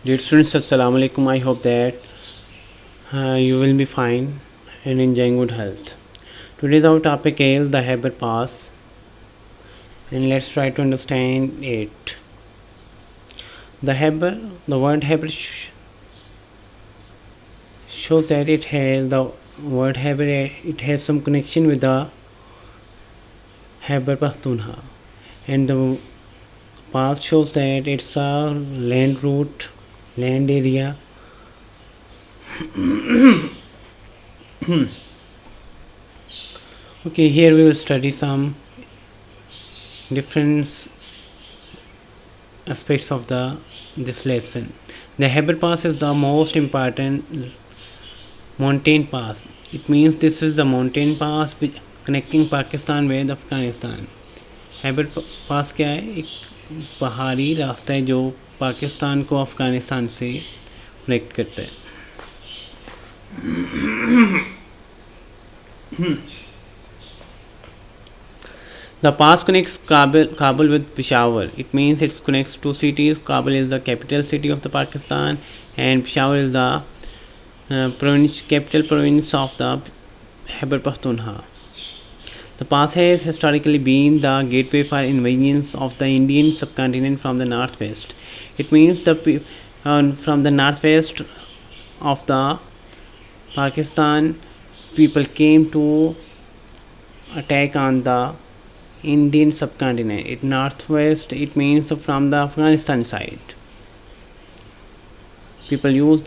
Dear students, Assalamu alaikum. I hope that you will be fine and enjoying good health. Today's our topic is the Khyber Pass, and let's try to understand it. The word Khyber shows that it has some connection with the Khyber Pakhtunkhwa, and the pass shows that it's a land area. Okay, here we will study some different aspects of this lesson. The Khyber Pass is the most important mountain pass. It means this is the mountain pass connecting Pakistan with Afghanistan. Khyber पास क्या है? एक पहाड़ी रास्ता है जो पाकिस्तान को अफ़गानिस्तान से connect करता है. The pass connects Kabul with Peshawar. It means it connects two cities. Kabul is the capital city of the Pakistan, and Peshawar is the capital province of the Khyber Pakhtunkhwa. The pass has historically been the gateway for invasions of the Indian subcontinent from the northwest. It means from the northwest of the Pakistan, people came to attack on the Indian subcontinent. It northwest, it means from the Afghanistan side. People use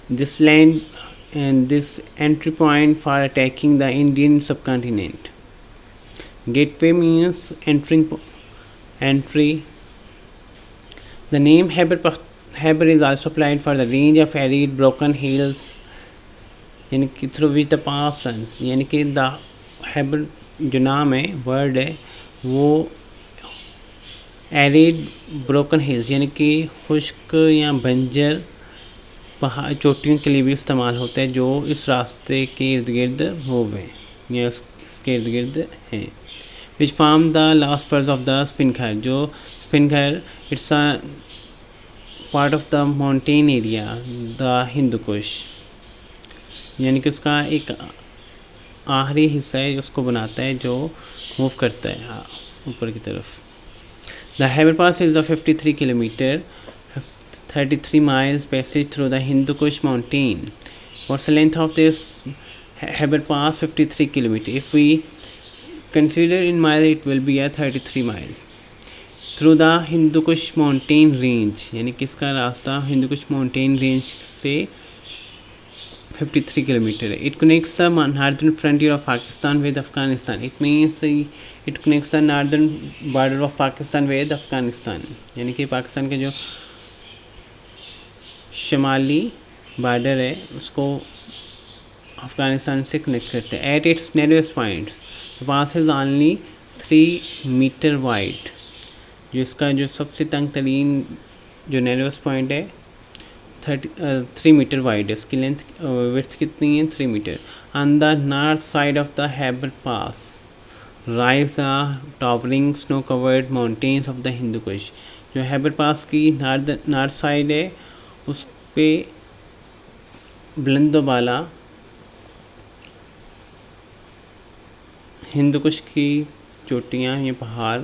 this land and this entry point for attacking the Indian subcontinent. Gateway means entry. The name Khyber is also applied for the range of arid broken hills through which the pass runs. यानी कि the Khyber जो नाम है word है वो arid broken hills यानी कि खुश्क या बंजर पहाड़ चोटियों के लिए भी इस्तेमाल होता है जो इस रास्ते के इर्द गिर्द होवे या इसके इर्द गिर्द हैं. विच फॉर्म द लास्ट पर्स ऑफ द स्पिनखर. जो Spinghar its a part of the mountain area the Hindu Kush यानी कि उसका एक आखिरी हिस्सा है उसको बनाता है जो मूव करता है ऊपर की तरफ. The Khyber Pass is the 53 kilometer 33 miles passage through the Hindu Kush mountain. What's the length of this Khyber Pass? 53 kilometer. If we consider in miles, it will be 33 miles. Through the Hindu Kush mountain range, यानी कि इसका रास्ता Hindu Kush mountain range से 53 kilometer है. It connects the northern frontier of Pakistan with Afghanistan. It means it connects the northern border of Pakistan with Afghanistan. यानी कि पाकिस्तान के जो शुमाली बॉर्डर है उसको अफ़गानिस्तान से कनेक्ट करते हैं. At its narrowest point the pass is only 3 meter wide. जो इसका जो सबसे तंग तरीन जो नेरोएस्ट पॉइंट है 3 मीटर वाइड है. इसकी लेंथ विड्थ कितनी है? 3 meter. On the north side of the Khyber pass rise the towering snow covered mountains of the Hindu Kush. जो Khyber पास की नॉर्थ साइड है उस पे बुलंदोबाला हिंदू कुश की चोटियाँ या पहाड़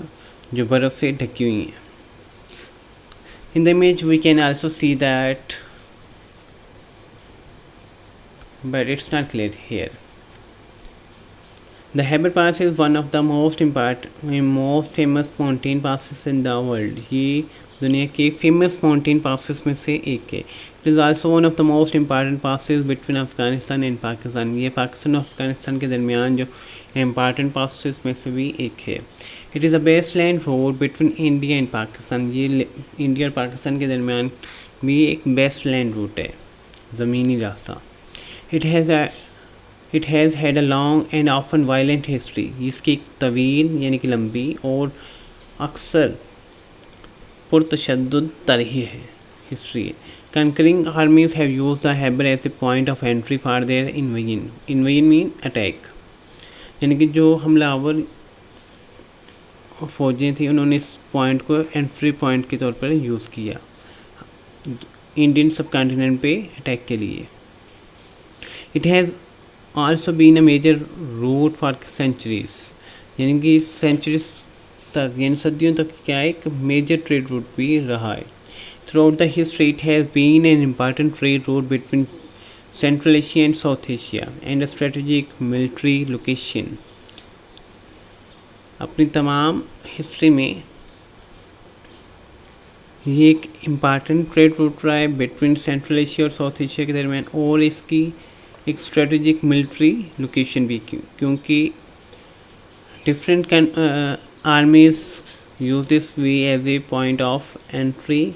जो बर्फ़ से ढकी हुई हैं. In the image we can also see that, but it's not clear here. The Khyber Pass is one of the most famous mountain passes in the world. ये दुनिया के फेमस माउंटेन पासेस में से एक है. It is also one of the most important passes between Afghanistan and Pakistan. ये पाकिस्तान और अफ़गानिस्तान के दरमियान जो इम्पॉर्टेंट पासेस में से भी एक है. It is the best land road between India and Pakistan. ये इंडिया और पाकिस्तान के दरमियान भी एक बेस्ट लैंड रूट है, ज़मीनी रास्ता. It has had a long and often violent history. इसकी एक तवील यानी कि लंबी और अक्सर पुरतशद्दुद तारीख़ है हिस्ट्री है. Conquering armies have used the Khyber as a point of entry for their invasion. Invasion mean attack. यानी कि जो हमलावर फ़ौजें थी उन्होंने इस पॉइंट को एंट्री पॉइंट के तौर पर यूज़ किया इंडियन सब कॉन्टिनेंट पे अटैक के लिए। It has also been a major route for centuries, यानी कि सेंचुरीज तक यानी सदियों तक क्या है, एक मेजर ट्रेड रूट भी रहा है। Throughout the history it has been an important trade route between Central Asia and South Asia and a strategic military location. अपनी तमाम हिस्ट्री में ये एक इम्पॉर्टेंट ट्रेड रूट रहा है बिटवीन सेंट्रल एशिया और साउथ एशिया के दरमियान, और इसकी एक स्ट्रेटेजिक मिलिट्री लोकेशन भी, क्योंकि different armies use this way as a point of entry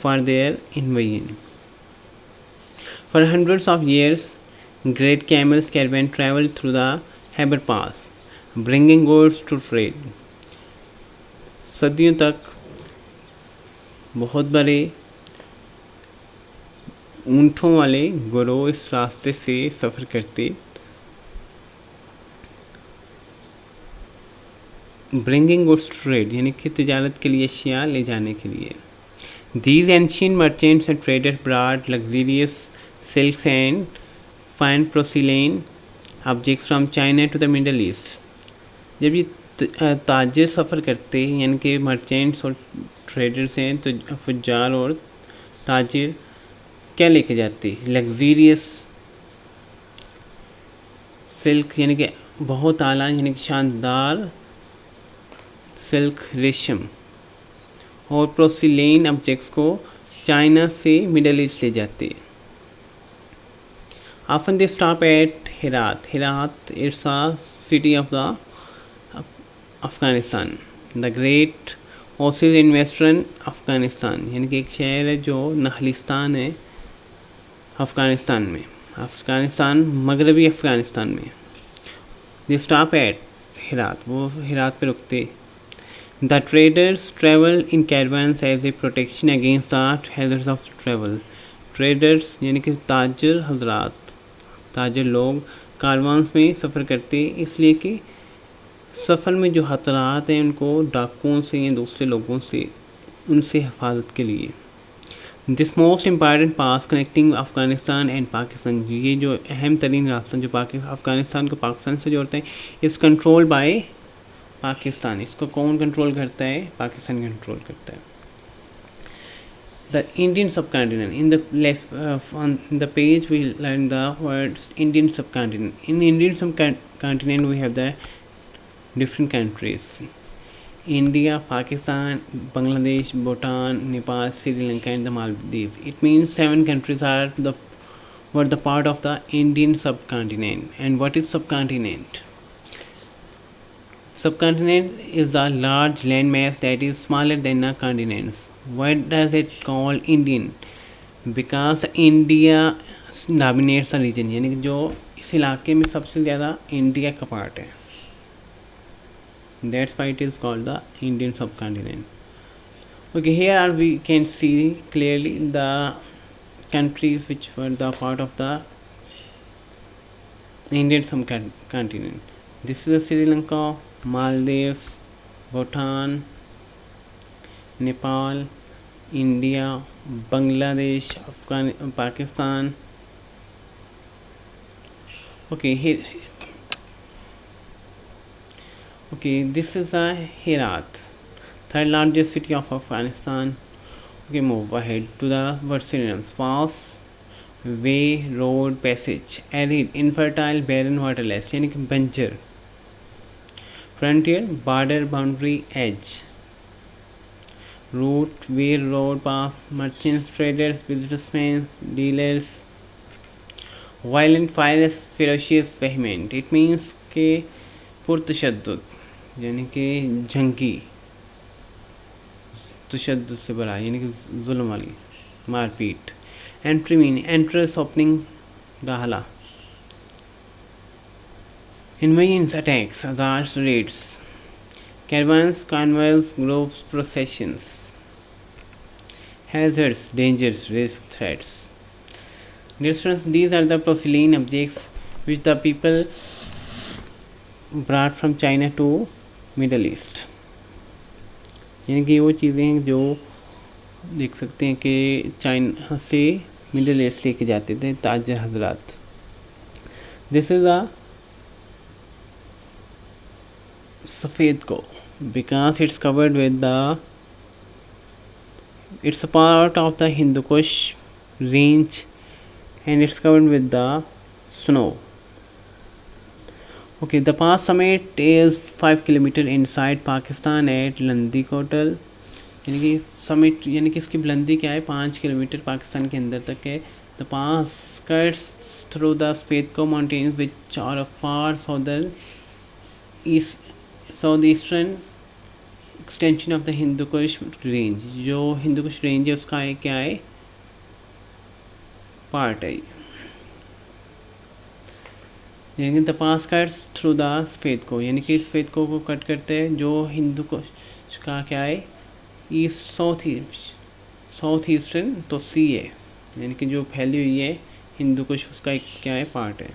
for their invasion. For hundreds of years great camels caravan travel through the Khyber pass bringing goods to trade. सदियों तक बहुत बड़े ऊँटों वाले गिरोह इस रास्ते से सफ़र करते, ब्रिंगिंग गुड्स टू ट्रेड यानी कि तिजारत के लिए अशिया ले जाने के लिए। These ancient merchants and trader brought luxurious silks and fine porcelain objects from China to the Middle East. जब ये ताजिर सफ़र करते हैं, यानी कि मर्चेंट्स और ट्रेडर्स हैं, तो फुज्जार और ताजिर क्या लेके जाते हैं? लग्जरियस सिल्क यानी कि बहुत आला यानी कि शानदार सिल्क रेशम, और पोर्सिलेन ऑब्जेक्ट्स को चाइना से मिडल ईस्ट ले जाते हैं। Often they stop at Herat. Herat is a city of the Afghanistan, the great oasis in western Afghanistan, यानी कि एक शहर है जो नहलिस्तान है अफ़गानिस्तान में, अफ़गानिस्तान मगरबी अफ़गानिस्तान में। They stop at Herat, वो हेरात पे रुकते। The traders travel in caravans as a protection against the hazards of travel. Traders यानी कि ताजर हजरात, ताजर लोग कारवांस में सफ़र करते, इसलिए कि सफ़र में जो ख़तरात हैं उनको डाकुओं से या दूसरे लोगों से उनसे हिफाजत के लिए। This most important pass connecting Afghanistan and Pakistan, ये जो अहम तरीन रास्ता जो अफ़गानिस्तान को पाकिस्तान से जोड़ता है, इस कंट्रोल बाय पाकिस्तान। इसको कौन कंट्रोल करता है? पाकिस्तान कंट्रोल करता है। The Indian subcontinent. On the page we learn the words Indian subcontinent. In Indian subcontinent we have the different countries: India, Pakistan, Bangladesh, Bhutan, Nepal, Sri Lanka, and the Maldives. It means 7 countries were the part of the Indian subcontinent. And what is subcontinent? Subcontinent is a large landmass that is smaller than the continents. Why does it call Indian? Because India dominates the region, यानी कि जो इस इलाके में सबसे ज़्यादा India का part है। That's why it is called the Indian subcontinent. Okay, here we can see clearly the countries which were the part of the Indian subcontinent. This is Sri Lanka, Maldives, Bhutan, Nepal, India, Bangladesh, Pakistan. Okay, here. Okay, this is a Herat, third largest city of Afghanistan. Okay, move ahead to the word synonyms: pass, way, road, passage. Arid, infertile, barren, waterless, यानी कि बंजर। Frontier, border, boundary, edge. Route, way, road, pass. Merchants, traders, businessmen, dealers. Violent, fierce, ferocious, vehement. It means के पुरतशद्दुद यानी कि जंगी, तशद्दुद से बड़ा यानी कि जुल्म वाली मारपीट। एंट्री मीन एंट्रेंस, ओपनिंग, दाखला। Invasions, attacks, assaults, raids. Caravans, convoys, groups, processions. Hazards, dangers, risks, threats. Dear students, these are the porcelain objects which the people brought from China to Middle East. यानी कि वो चीज़ें जो देख सकते हैं कि चाइना से मिडिल ईस्ट लेके जाते थे ताजर हजरात। दिस इज़ अ सफ़ेद को because it's covered with the it's a part of the Hindu Kush range and it's covered with the snow. Okay, the pass summit is 5 kilometer inside Pakistan at लंदी Kotal, यानी कि summit यानी कि इसकी बुलंदी क्या है 5 किलोमीटर पाकिस्तान के अंदर तक है। The pass cuts through the Safed Koh mountains which are a far southern south eastern extension of the Hindu Kush range. जो हिंदू कुश रेंज है उसका है क्या है पार्ट है। यानी the pass cuts through the Safed Koh, यानी कि स्वेतको को कट करते हैं। जो हिंदू कुश का क्या है ईस्ट साउथ ईस्टर्न तो सी है, यानी कि जो फैली हुई है हिंदू कुश उसका एक क्या है पार्ट है।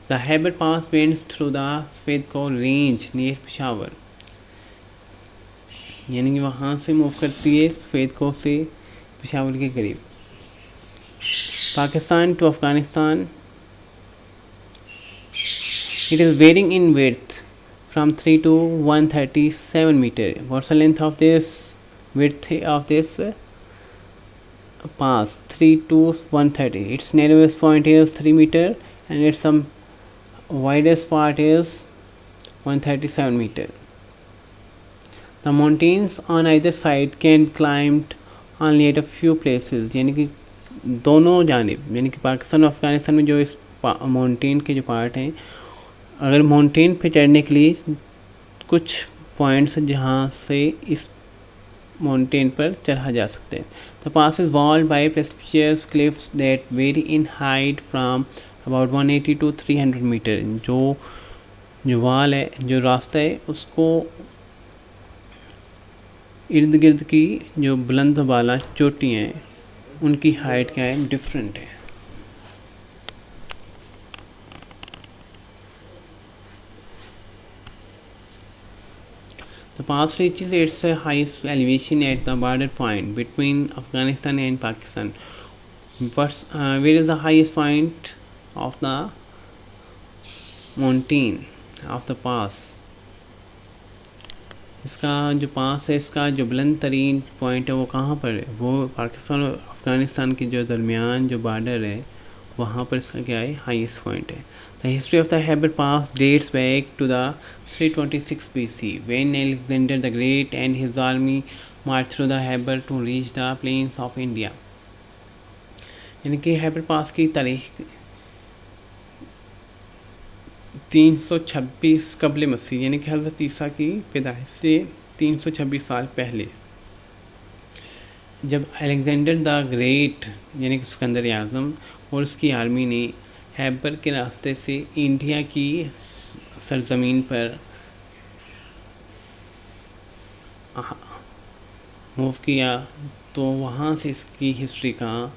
The Khyber pass wends through the Safed Koh range near Peshawar, यानी कि वहाँ से मूव करती है स्वेतको से पेशावर के करीब। Pakistan to Afghanistan it is varying in width from 3 to 137 metre. What's the length of this width of this pass 3 to 130. Its narrowest point is 3 meter and its widest part is 137 meter. The mountains on either side can climbed only at a few places, यानी कि दोनों जानिब यानी कि पाकिस्तान और अफ़गानिस्तान में जो इस माउंटेन के जो पार्ट हैं, अगर माउंटेन पे चढ़ने के लिए कुछ पॉइंट्स जहाँ से इस माउंटेन पर चढ़ा जा सकते हैं। The pass is walled by prestigious cliffs that vary in height from about 180 to 300 metre. जो वाल है, जो रास्ता है, उसको इर्द गिर्द की जो बुलंद वाला चोटियाँ हैं उनकी हाइट क्या है डिफरेंट है। The pass reaches its highest elevation at the border point between Afghanistan and Pakistan. Where is the highest point of the mountain of the pass? इसका जो पास है, इसका जो बुलंद तरीन पॉइंट है वो कहाँ पर है? वो पाकिस्तान और अफ़गानिस्तान के जो दरमियान जो बॉर्डर है वहाँ पर इसका क्या है हाईएस्ट पॉइंट है। The history of the Khyber pass dates back to the 326 BC when Alexander the Great and his army marched through the Khyber to reach the plains of India। यानी कि हैबर पास की तारीख 326 कबल मसीह, यानी कि हज़रत ईसा की पैदाइश से 326 साल पहले, जब अलेक्जेंडर द ग्रेट यानी कि सिकंदर आज़म और उसकी आर्मी ने हैबर के रास्ते से इंडिया की सरजमीन पर मूव किया, तो वहाँ से इसकी हिस्ट्री का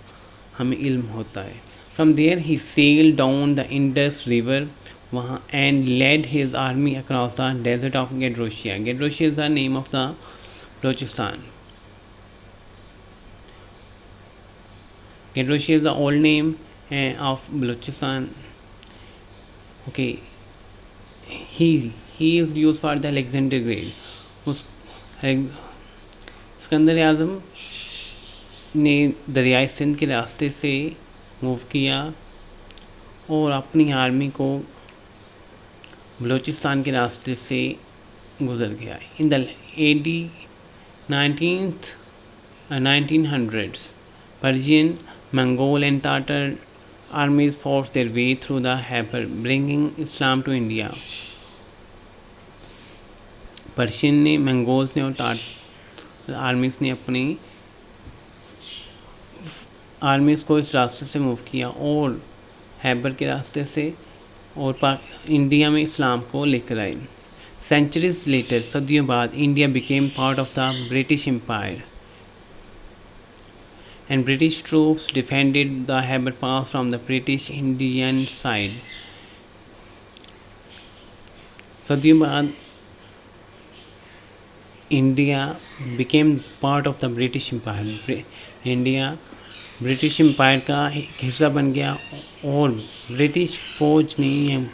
हमें इल्म होता है। From there he sailed down the Indus river वहाँ and led his army across the desert of Gedrosia. Gedrosia is the name of the Balochistan. Gedrosia is the old name of Balochistan. Okay, he is used for the Alexander Great। उस सिकंदर आज़म ने दरियाई सिंध के रास्ते से move किया और अपनी आर्मी को बलूचिस्तान के रास्ते से गुज़र गया। In the AD 1900s Persian, Mongol and Tatar armies forced their way through the Khyber, bringing Islam to India। Persian ने, मंगोल्स ने और आर्मीज़ ने अपनी आर्मीज़ को इस रास्ते से मूव किया और खैबर के रास्ते से और इंडिया में इस्लाम को लेकर आए। सेंचुरीज लेटर, सदियों बाद, India became part of the British Empire and British troops defended the Khyber Pass from the British Indian side। सदियों बाद India became part of the British Empire. India British Empire का एक हिस्सा बन गया और ब्रिटिश फौज ने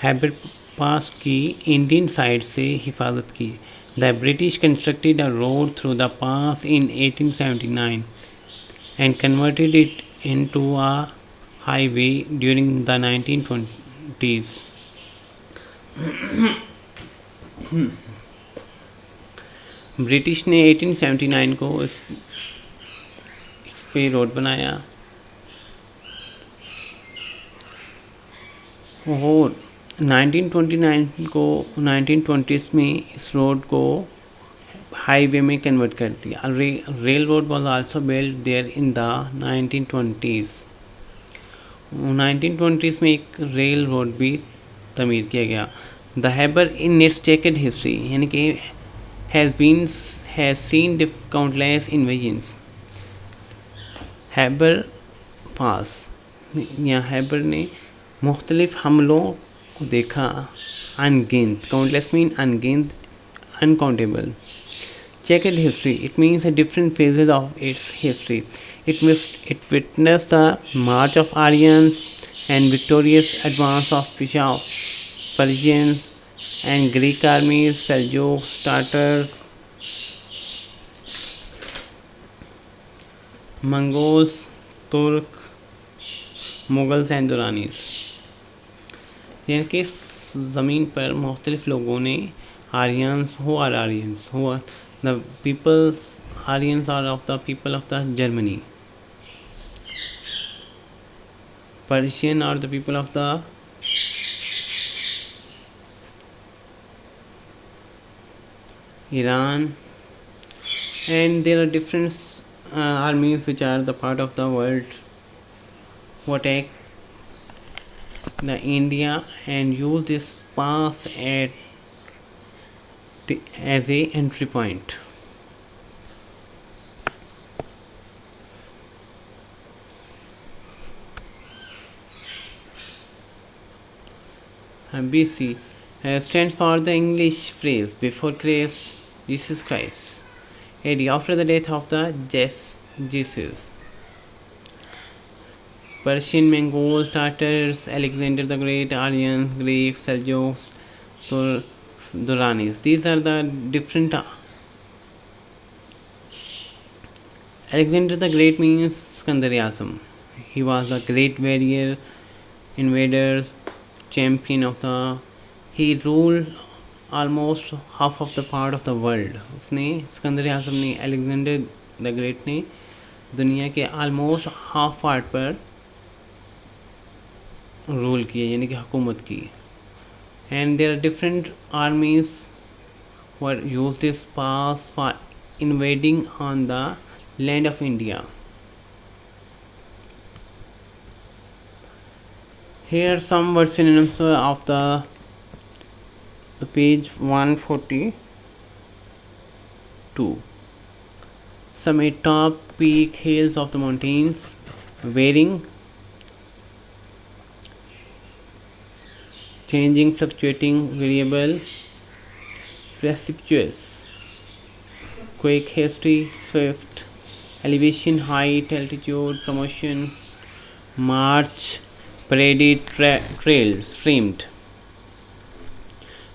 हैबर पास की इंडियन साइड से हिफाजत की. The British constructed a road through the pass in 1879 and converted it into a highway during the 1920s. British ने 1879 को इस पे रोड बनाया और 1920s में इस रोड को हाईवे में कन्वर्ट कर दिया. Railroad was also build there in the 1920s. 1920s में एक रेल रोड भी तमीर किया गया. The Khyber in its checkered history यानी कि has seen countless invasions. Khyber pass या हैबर ने मुख्तलिफ हमलों को देखा. अनगिनत, काउंटलेस मीन अनगिनत, uncountable. Checkered history, it means the different phases of its history. It witnessed the march of Aryans and victorious advance of Persians and Greek armies, Seljuks, Tatars, Mongols, तुर्क, Mughals and दुरानीस. यानी कि इस ज़मीन पर मुख्तलिफ लोगों ने Aryans who the peoples Aryans are of the people of the Germany. Persian are the people of the Iran, and there are different armies which are the part of the world who attack the India and use this pass as a entry point. BC stands for the English phrase before Christ, Jesus Christ. AD after the death of the Jesus. Persian, Mongols, Tatars, Alexander the Great, Aryans, Greeks, Seljuks, Duranis. These are the different. Alexander the Great means Skandar-i-Azam. He was a great warrior, invaders, champion of the. He ruled almost half of the part of the world. उसने सिकंदर-ए-आज़म ने Alexander the great ने दुनिया के almost half part पर rule किया यानी कि हुकूमत की. And there are different armies who use this pass for invading on the land of India. Here are some word synonyms of the page 142. Summit, top, peak, hills of the mountains, varying, changing, fluctuating, variable, precipitous, quick, hasty, swift, elevation, height, altitude, commotion, march, paraded, trail, streamed,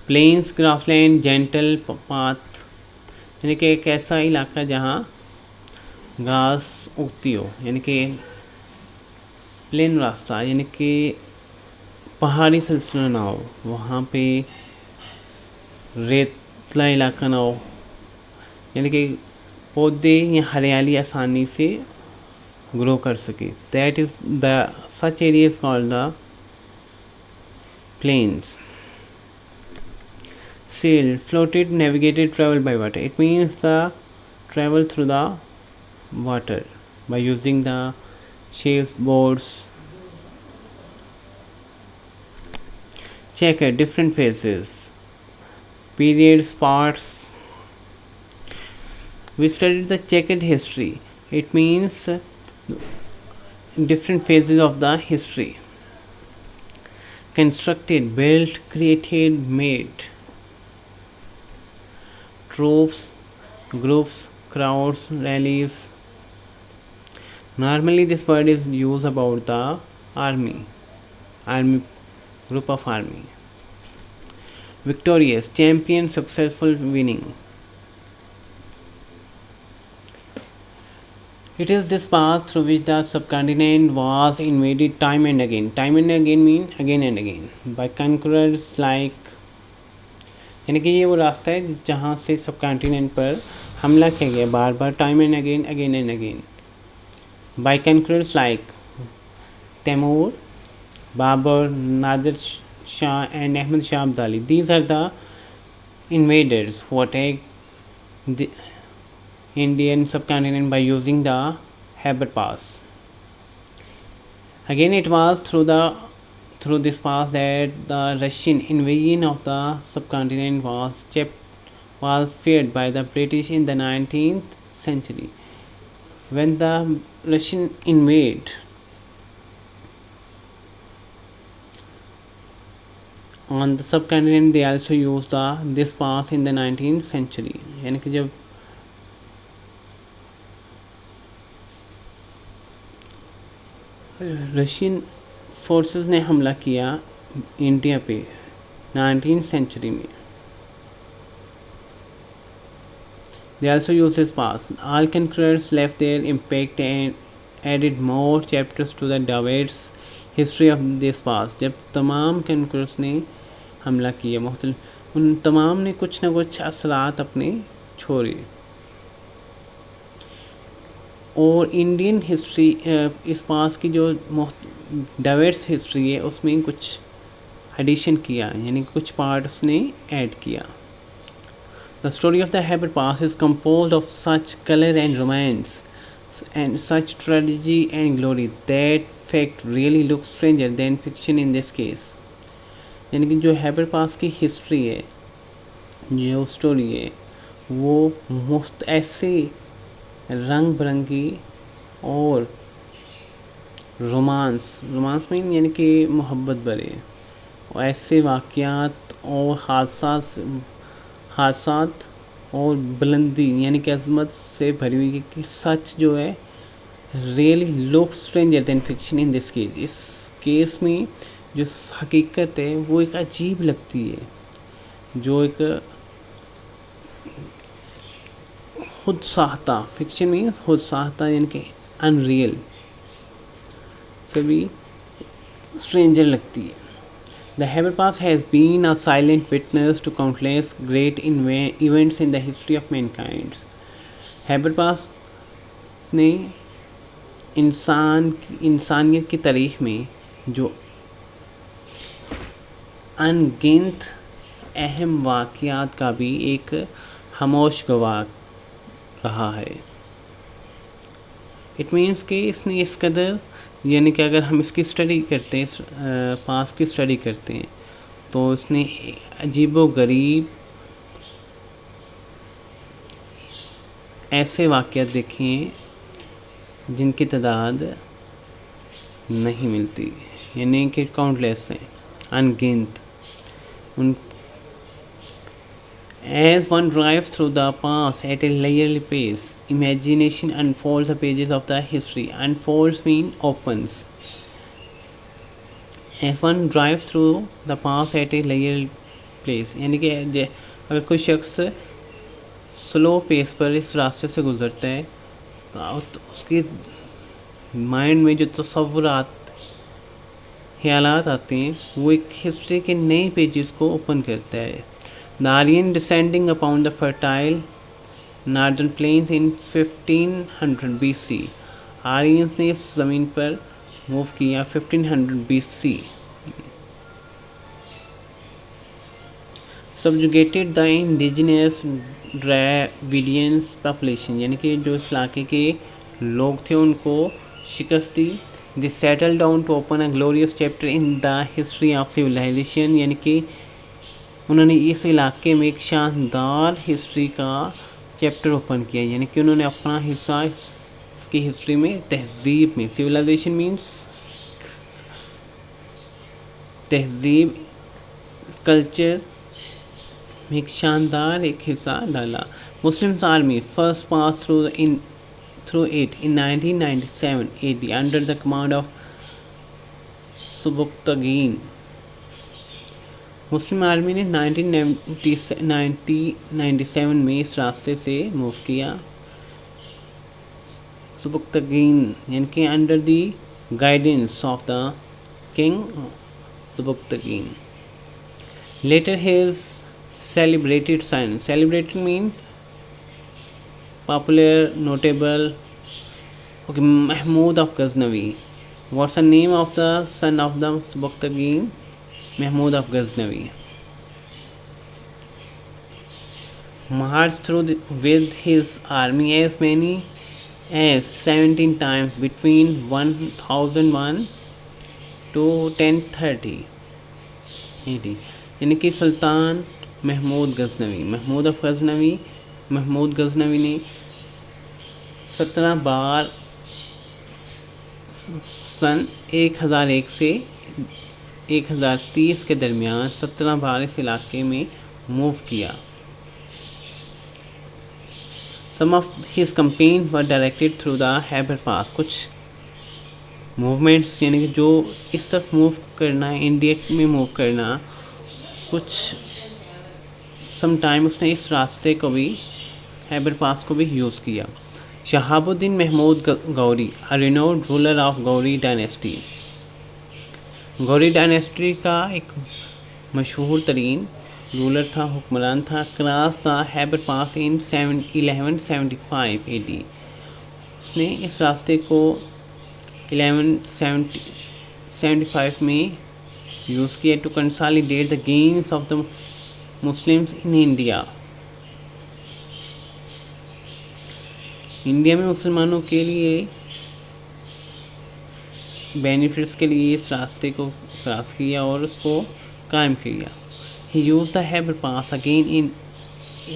plains, grassland, gentle path यानी कि एक ऐसा इलाका जहाँ घास उगती हो यानी कि प्लेन रास्ता यानी कि पहाड़ी सिलसिला ना हो, वहाँ पे रेतला इलाका ना हो यानी कि पौधे या हरियाली आसानी से ग्रो कर सके. That is the such area is called the plains. Sailed, floated, navigated, traveled by water. It means the travel through the water by using the ships, boats. Checkered, different phases, periods, parts. We studied the checkered history. It means different phases of the history. Constructed, built, created, made. troops, groups, crowds, rallies. Normally, this word is used about the army, group of army. Victorious, champion, successful, winning. It is this path through which the subcontinent was invaded time and again. Time and again mean again and again by conquerors like, यानी कि ये वो रास्ता है जहाँ से subcontinent पर हमला किया गया बार बार, time and again, again and again, by conquerors like Timur, Babur, Nadir Shah and Ahmad Shah Abdali. These are the invaders who attacked the Indian subcontinent by using the Khyber Pass. Again, it was through this pass that the Russian invasion of the subcontinent was feared by the British in the 19th century. When the Russian invade on the subcontinent, they also used this pass in the 19th century. यानी कि जब Russian forces ने हमला किया India पे 19th century में, they also used this pass. All conquerors left their impact and added more chapters to the diverse history of this pass. जब तमाम conquerors ने हमला किया मुख्तलिफ, उन तमाम ने कुछ ना कुछ असरात अपने छोड़े, और इंडियन हिस्ट्री इस पास की जो डाइवर्स हिस्ट्री है उसमें कुछ एडिशन किया, यानी कुछ पार्ट उसने ऐड किया. The story of the Khyber Pass is composed of such color and romance and such tragedy and glory that fact really looks stranger than fiction in this case. यानी कि जो Khyber Pass की history है, जो story है, वो ऐसे रंग बिरंगी और रोमांस में यानी कि मोहब्बत भरे और ऐसे वाक़यात और हादसात और बुलंदी यानी कि अज़मत से भरी हुई कि सच जो है really look stranger than fiction in this case. इस केस में जो हकीकत है वो एक अजीब लगती है, जो एक खुद साहता, फिक्शन में खुद साहता यानी कि अनरियल से भी स्ट्रेंजर लगती है. The Khyber Pass has been a silent witness to countless great events in the history of mankind. Khyber Pass ने इंसानियत की तारीख में जो अनगिनत अहम वाक़यात का भी एक खामोश गवाह रहा है. इट मीन्स कि इसने इस कदर, यानी कि अगर हम इसकी स्टडी करते हैं, पास की स्टडी करते हैं, तो इसने अजीबोगरीब ऐसे वाक़यात देखे हैं जिनकी तादाद नहीं मिलती, यानी कि काउंटलेस हैं, अनगिनत. As one drives through the past at a leisurely pace, imagination unfolds the pages of the history. Unfolds mean opens. As one drives through the past at a leisurely pace, यानी कि अगर कोई शख्स slow pace पर इस रास्ते से गुजरता है तो उसके माइंड में जो तसव्वुरात, ख्यालात आते हैं, वो एक हिस्ट्री के नए पेजेस को ओपन करता है. The Aryan descending upon the fertile northern plains in 1500 BC. Aryans ने इस ज़मीन पर मूव किया 1500 BC. Subjugated the indigenous Dravidians population, यानी कि जो इस इलाके के लोग थे उनको शिकस्त दी. They settled down to open a glorious chapter in the history of civilization, यानी कि उन्होंने इस इलाके में एक शानदार हिस्ट्री का चैप्टर ओपन किया, यानी कि उन्होंने अपना हिस्सा इसकी हिस्ट्री में, तहज़ीब में, सिविलाइजेशन मीन्स तहज़ीब, कल्चर में एक शानदार एक हिस्सा डाला। Muslims army first pass through it in 1997 AD under the command of Sabuktigin. Muslim army ने 1997 में इस रास्ते से मूव किया। सुबुक्तगीन यानी कि under the guidance of the king Sabuktigin. Later his celebrated son, celebrated mean popular, notable, okay, Mahmud of Ghaznavi. What's the name of the son of the Subukhtagin? Mahmud of Ghaznavi. Marched through with his army as many as 17 times between 1001 to 1030 AD. यानी कि सुल्तान महमूद गज़नवी ने 17 बार सन 1001 से 1030 के दरमियान 17 बार इस इलाके में move किया। Some of his campaign were directed through the Khyber Pass। कुछ मूवमेंट्स यानी कि जो इस तरफ मूव करना, इंडिया में मूव करना, कुछ सम टाइम उसने इस रास्ते को भी, खैबर पास को भी यूज़ किया। Shahabuddin Mahmud Ghori, a renowned ruler of Ghori dynasty. Ghori dynasty का एक मशहूर तरीन रूलर था, हुक्मरान था। Cross the Khyber pass in 1175 AD। उसने इस रास्ते को 1175 में यूज़ किया to consolidate the gains of the Muslims in India. India में मुसलमानों के लिए बेनिफिट्स के लिए इस रास्ते को क्रॉस किया और उसको कायम किया। He used the Khyber Pass again in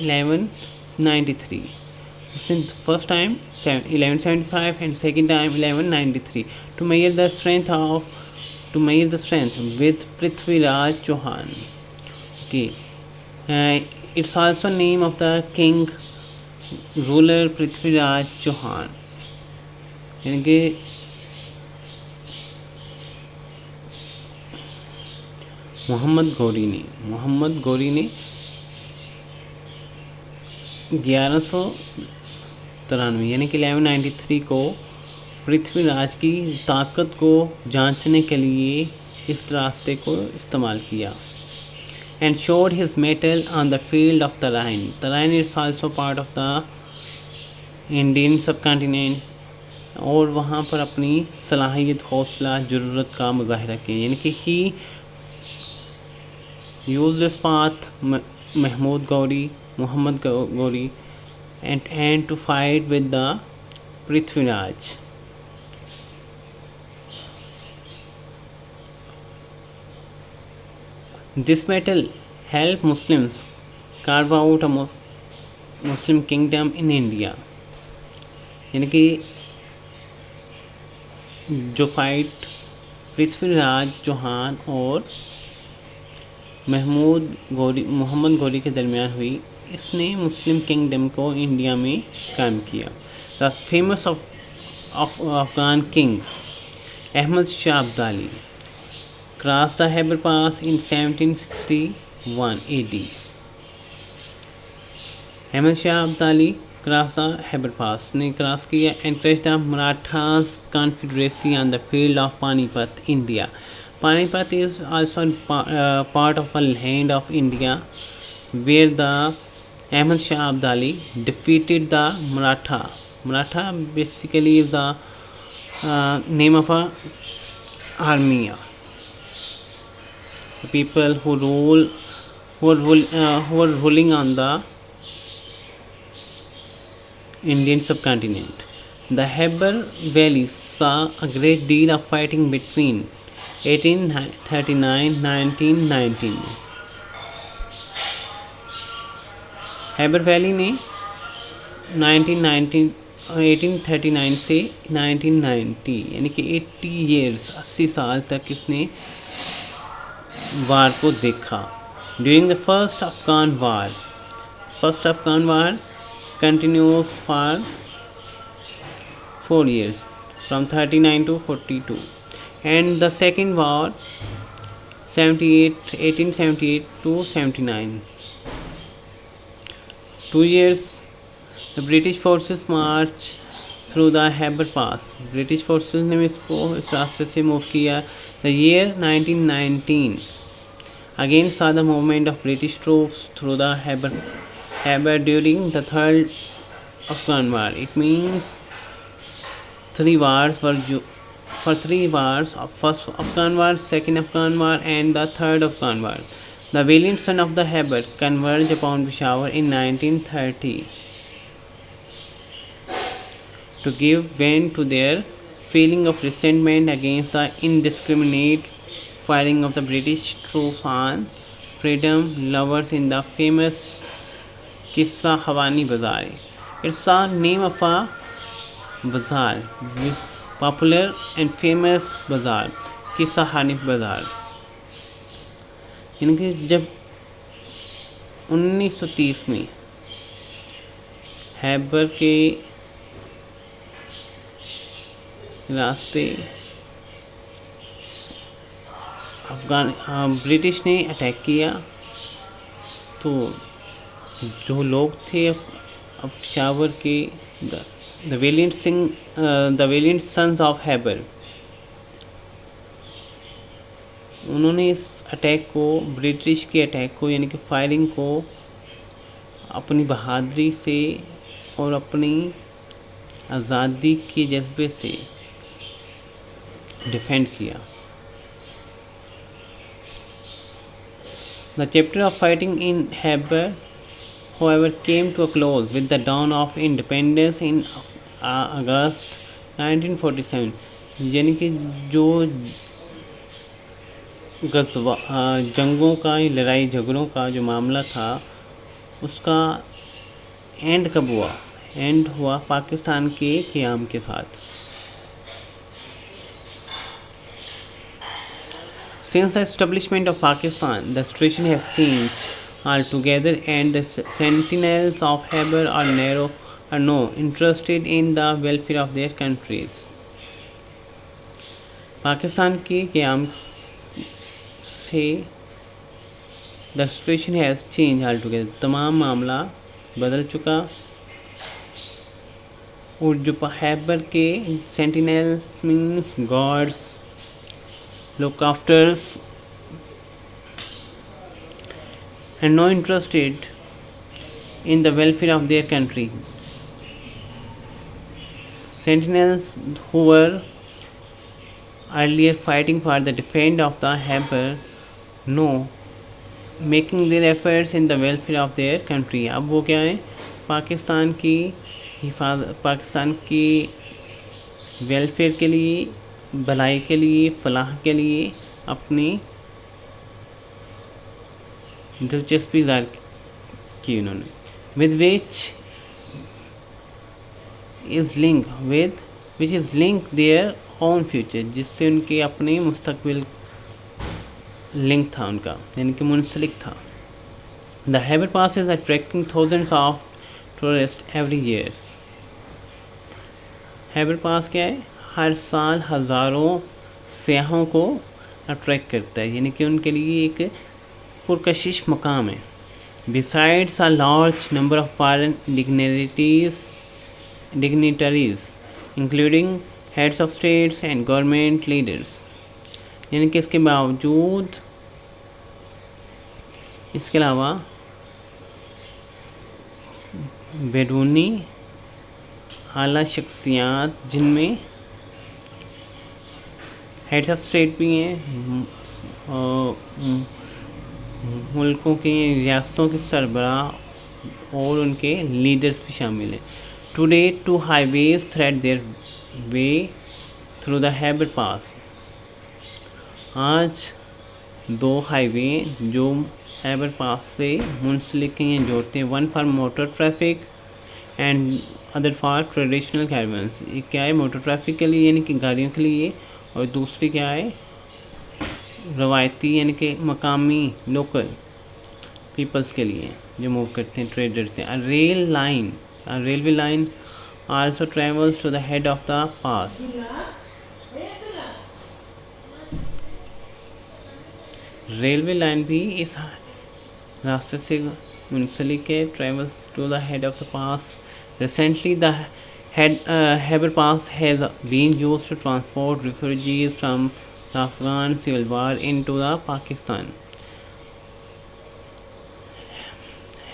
1193। उसने first time 1175 and second time 1193 to measure the strength with Prithviraj Chauhan। Okay, it's also name of the king ruler Prithviraj Chauhan। यानी कि मोहम्मद गौरी ने 1193 यानी कि 1193 को पृथ्वीराज की ताकत को जांचने के लिए इस रास्ते को इस्तेमाल किया। And showed his metal on the field of Tarain. Tarain is also part of the Indian सब कॉन्टिनेंट, और वहाँ पर अपनी सलाहियत, हौसला, ज़रूरत का मुजाहरा किया। यानी कि ही used this path Mohammad Gauri and to fight with the Prithviraj। This battle helped Muslims carve out a Muslim kingdom in India। यानी कि जो फाइट पृथ्वीराज चौहान और मोहम्मद गौरी के दरमियान हुई, इसने मुस्लिम किंगडम को इंडिया में कायम किया। The famous Afghan king Ahmad Shah Abdali cross the Khyber pass in 1761 AD। Ahmad Shah Abdali cross the Khyber pass ने क्रॉस किया and touch the Marathas confederacy on the field of Panipat, India. Panipat is also part of a land of India where the Ahmad Shah Abdali defeated the Maratha. Maratha basically is the name of a army. The people who are ruling on the Indian subcontinent. The Khyber Valley saw a great deal of fighting between 1839-1919 में। Khyber valley ने 1839 से 1990 यानी कि 80 साल तक इसने वार को देखा। During the First Afghan War continues for 4 years, from 39 to 42, and the Second War 1878 to 79. 2 years, the British forces march through the Khyber Pass. British forces ने इसको इस रास्ते से मूव किया. The year 1919 again saw the movement of British troops through the Khyber during the Third Afghan War. It means 3 wars for 3 wars of First Afghan War, Second Afghan War, and the Third Afghan War. The valiant sons of the Khyber converged upon Peshawar in 1930 to give vent to their feeling of resentment against the indiscriminate firing of the British troops on freedom lovers in the famous Qissa Hawani Bazaar. It's the name of a bazaar, popular and famous bazaar, Qissa Hanif Bazaar. यानी जब 1930 में खैबर के रास्ते British ने attack किया, तो जो लोग थे पेशावर के the valiant sons of Khyber, उन्होंने इस अटैक को, ब्रिटिश के अटैक को, यानी कि फायरिंग को अपनी बहादुरी से और अपनी आज़ादी के जज्बे से डिफेंड किया. The chapter of fighting in Khyber, however, came to a close with the dawn of independence in August 1947. यानी कि जो जंगों का, लड़ाई झगड़ों का जो मामला था, उसका एंड कब हुआ? एंड हुआ पाकिस्तान के क़याम के साथ. Since the establishment of Pakistan, the situation has changed altogether, and the sentinels of Khyber are no interested in the welfare of their countries. Pakistan के क़याम से the situation has changed altogether, तमाम मामला बदल चुका, और जो खैबर के sentinels means gods, look afters, and no interested in the welfare of their country. Sentinels who were earlier fighting for the defense of the Khyber, no, making their efforts in the welfare of their country. अब वो क्या है? पाकिस्तान की welfare के लिए, भलाई के लिए, फलाह के लिए अपनी दिलचस्पी ज़ाहिर की उन्होंने. Which is link their own future, जिससे उनके अपने मुस्तकबिल लिंक था उनका, यानी कि मुंसलिक था. The Khyber Pass is attracting thousands of tourist every year. Khyber pass क्या है? हर साल हज़ारों सयाहों को अट्रैक्ट करता है, यानी कि उनके लिए एक पुरकशिश मकाम है. Besides a large number of foreign dignitaries including heads of states and government leaders, यानी कि इसके अलावा बैरूनी आला शख्सियात, जिनमें हेड्स ऑफ स्टेट भी हैं, मुल्कों की, रियासतों के सरबराह और उनके लीडर्स भी शामिल हैं. Today 2 highways thread their way through the Khyber पास. आज 2 हाईवे जो Khyber पास से मुंसलिक हैं, जोड़ते हैं. One for motor traffic and other for traditional caravans. ये क्या है? मोटर ट्रैफिक के लिए, यानी कि गाड़ियों के लिए, और दूसरी क्या है? रवायती, यानी कि मकामी, लोकल पीपल्स के लिए जो मूव करते हैं, ट्रेडर्स से। A railway line also travels to the head of the pass. Railway line भी इस रास्ते से मुंसलिक के travels to the head of the pass. Recently the Khyber Pass has been used to transport refugees from the Afghan civil war into the Pakistan.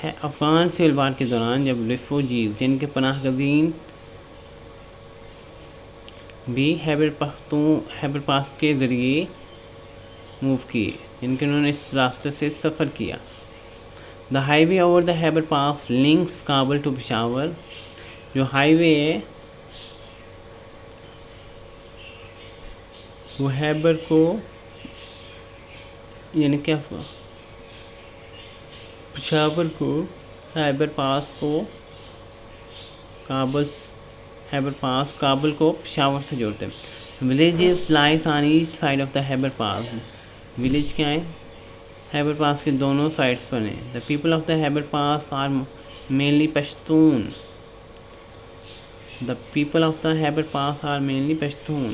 Afghan civil war के दौरान जब refugees जिनके पनाह गज़ीन भी खैबर पास के ज़रिए मूव किए, जिन्होंने इस रास्ते से सफ़र किया। The highway over the Khyber pass links Kabul to Peshawar. जो हाईवे है वो खैबर को यानी क्या पेशावर को खैबर पास को काबुल को पेशावर से जोड़ते हैं। Villages lies on each side of the Khyber pass. Village क्या है? खैबर पास के दोनों साइड्स पर हैं। The people of the Khyber pass are mainly Pashtun. The people of the Khyber Pass are mainly Pashtun.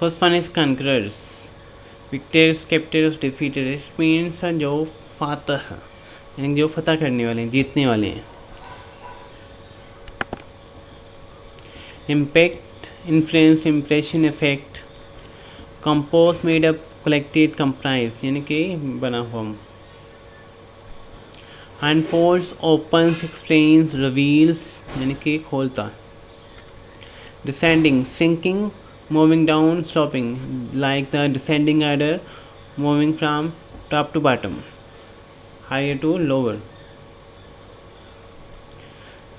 First one is conquerors. Victors, captors, defeated. It means जो फातह यानी जो फतह करने वाले हैं, जीतने वाले हैं। Impact, influence, impression, effect. Compose, made up, collected, comprise यानी कि बना हुआ। अनफोल्ड्स, ओपन्स, एक्सप्लेन्स, रिवील्स यानी कि खोलता। Descending, sinking, moving down, stopping, like the descending order, moving from top to bottom, higher to lower.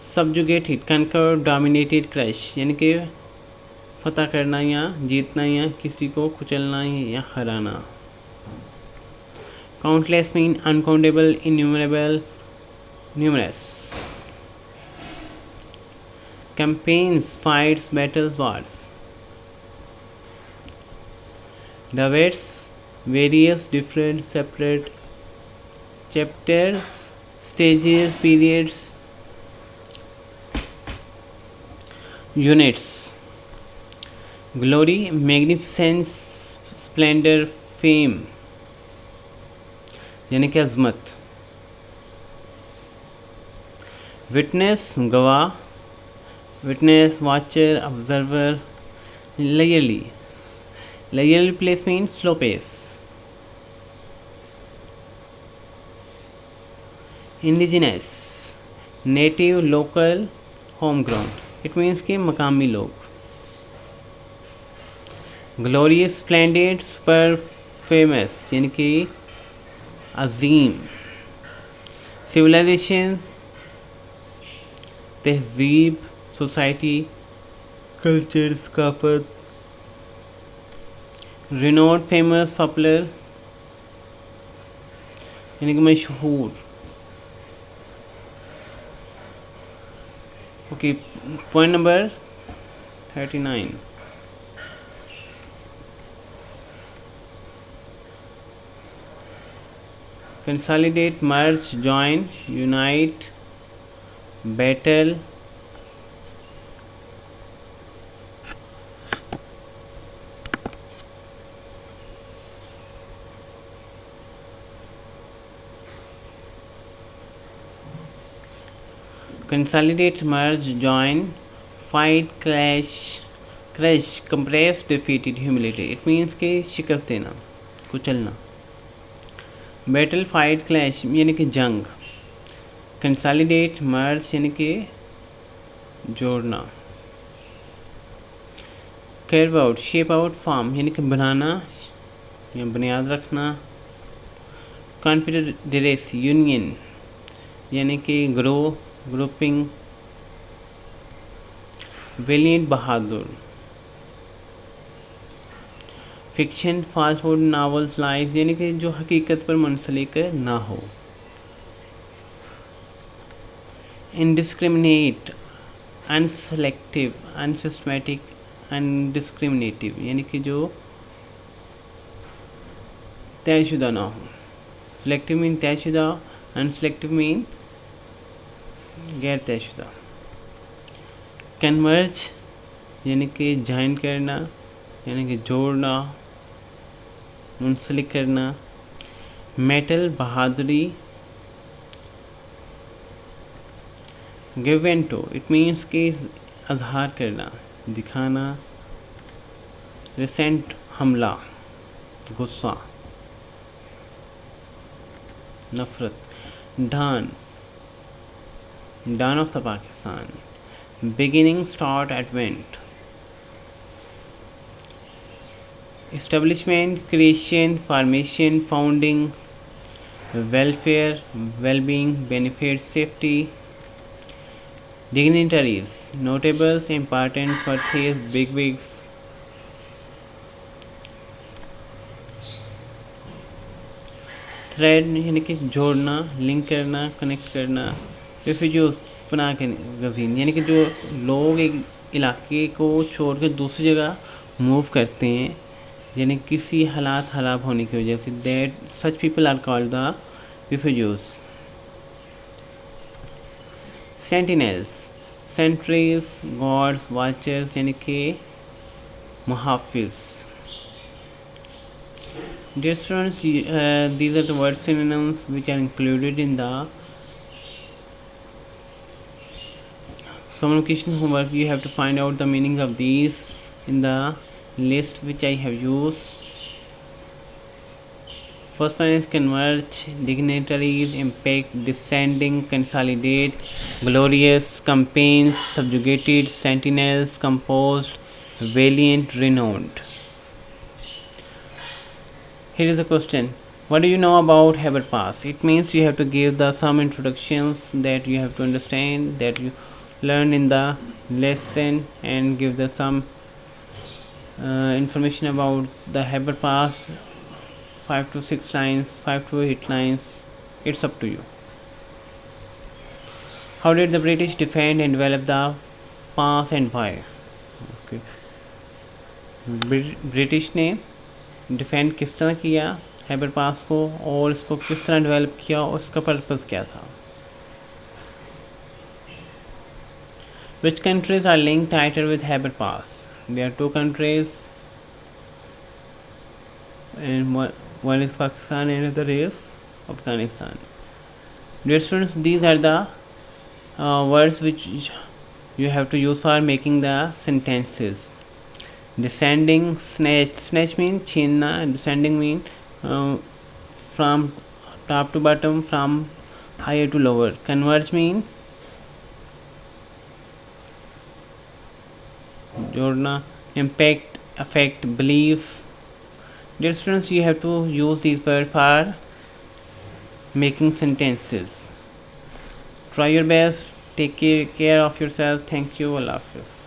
Subjugated, conquer, dominated, crush यानी कि फतह करना या जीतना या किसी को कुचलना या हराना। Countless mean uncountable, innumerable, numerous. Campaigns, fights, battles, wars. Debates, various, different, separate. Chapters, stages, periods. Units, glory, magnificence, splendor, fame यानी कि अज़मत। Witness, गवाह, witness, watcher, observer. Layerly place means slow pace. Indigenous, native, local, home ground. It means कि मकामी लोग। Glorious, splendid, super famous यानी कि अजीम। Civilisation, तहजीब, सोसाइटी, कल्चर, सकाफत। रिनोड, फेमस, पॉपुलर यानी कि मशहूर। Okay, point number 39. Consolidate, merge, join, unite, battle, consolidate, merge, join, fight, clash, crush, compress, defeated, humiliate. It means कि शिकस्त देना, कुचलना। बैटल, फाइट, क्लैश यानी कि जंग। कंसोलिडेट, मर्ज यानी कि जोड़ना। Curve out, shape out, form यानी कि बनाना या बुनियाद रखना। कॉन्फेडरेसी, यूनियन यानी कि ग्रोह, ग्रुपिंग। वेलिएंट, बहादुर। फिक्शन फाल्सहुड नावल्स लाइज यानी कि जो हकीकत पर मुंसलिक ना हो। इनडिस्क्रिमिनेट अनसेलेक्टिव अनसिस्टमेटिक अनडिस्क्रिमिनेटिव यानी कि जो तयशुदा ना हो। सिलेक्टिव मीन तयशुदा, अनसेलेक्टिव मीन गैर तयशुदा। कन्वर्ज यानी कि जॉइन करना यानी कि जोड़ना, मुंसलिक करना। मेटल बहादुरी। गिवेंटो इट मीन्स कि अजहार करना, दिखाना। रिसेंट हमला, गुस्सा, नफरत। Dawn, dawn of the Pakistan, beginning, start, advent. Establishment, creation, formation, founding. Welfare, wellbeing, benefit, safety. Dignitaries, notables, important, persons, big wigs. Thread यानी कि जोड़ना, लिंक करना, कनेक्ट करना। रिफ्यूजीज, पनाह के गज़ीन यानी कि जो लोग एक इलाके को छोड़ कर दूसरी जगह मूव करते हैं यानी किसी हालात ख़राब होने की वजह से, that such people are called the refugees. Sentinels, sentries, guards, watchers यानी कि मुहाफिज। Dear students, these are the word synonyms which are included in the summer vacation homework. You have to find out the meaning of these in the list which I have used. First one is converge, dignitaries, impact, descending, consolidate, glorious, campaigns, subjugated, sentinels, composed, valiant, renowned. Here is a question. What do you know about Khyber Pass? It means you have to give the some introductions that you have to understand, that you learn in the lesson, and give the some information about the Khyber Pass. 5 to 6 lines, 5 to 8 lines. It's up to you. How did the British defend and develop the pass and why? Okay. British ने defend किस तरह किया खैबर पास को और इसको किस तरह develop किया और उसका पर्पस क्या था। Which countries are linked tighter with Khyber Pass? There are two countries, and one is Pakistan and another is Afghanistan. Dear students, these are the words which you have to use for making the sentences. Descending, snatch mean छीनना, descending mean from top to bottom, from higher to lower. Converge mean जोड़ना. Impact, affect, believe. Dear students, you have to use these words for making sentences. Try your best. Take care of yourself. Thank you. Allah Hafiz.